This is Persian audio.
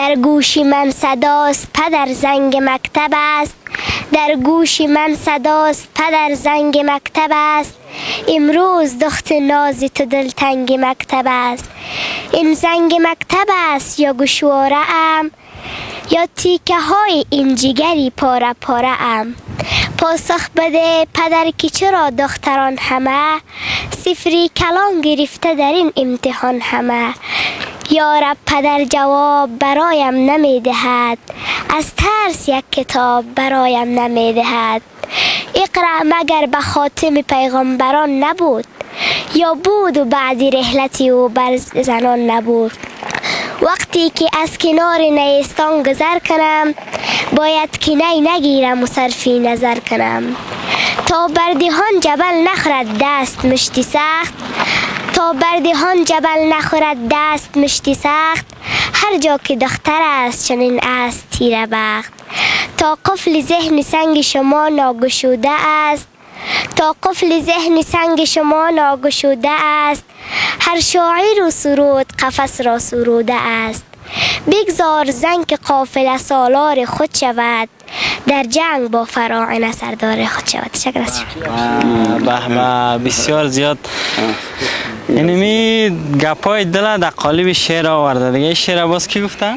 در گوش من صداست پدر زنگ مکتب است، در گوش من صداست پدر زنگ مکتب است. امروز دخت ناز تو دلتنگ مکتب است. این زنگ مکتب است یا گوشواره ام، یا تیکه های این جگری پاره پاره ام. پاسخ بده پدر که چرا دختران همه صفری کلام گرفته در این امتحان همه. یا رب پدر جواب برایم نمی دهد، از ترس یک کتاب برایم نمی دهد. اقرا مگر به خاتم پیغمبران نبود، یا بود و بعد رحلتی و بر زنان نبود. وقتی که از کنار نیستان گذر کنم، باید که نگیرم و صرفی نظر کنم. تا بردهان جبل نخورد دست مشتی سخت، تا بردهان جبل نخورد دست مشتی سخت. هر جا که دختر است چنین است تیره بخت. تا قفل ذهن سنگ شما ناگشوده است، تا قفل ذهن سنگ شما ناگشوده است. هر شاعر و سرود قفس را سروده است. بگذار زنگ قافله سالار خود شود، در جنگ با فراعنه سردار خود شود. تشکر از شما. بسیار زیاد اینمی گپای دل در قالب شعر آورده. دیگه شعر باز کی گفتن؟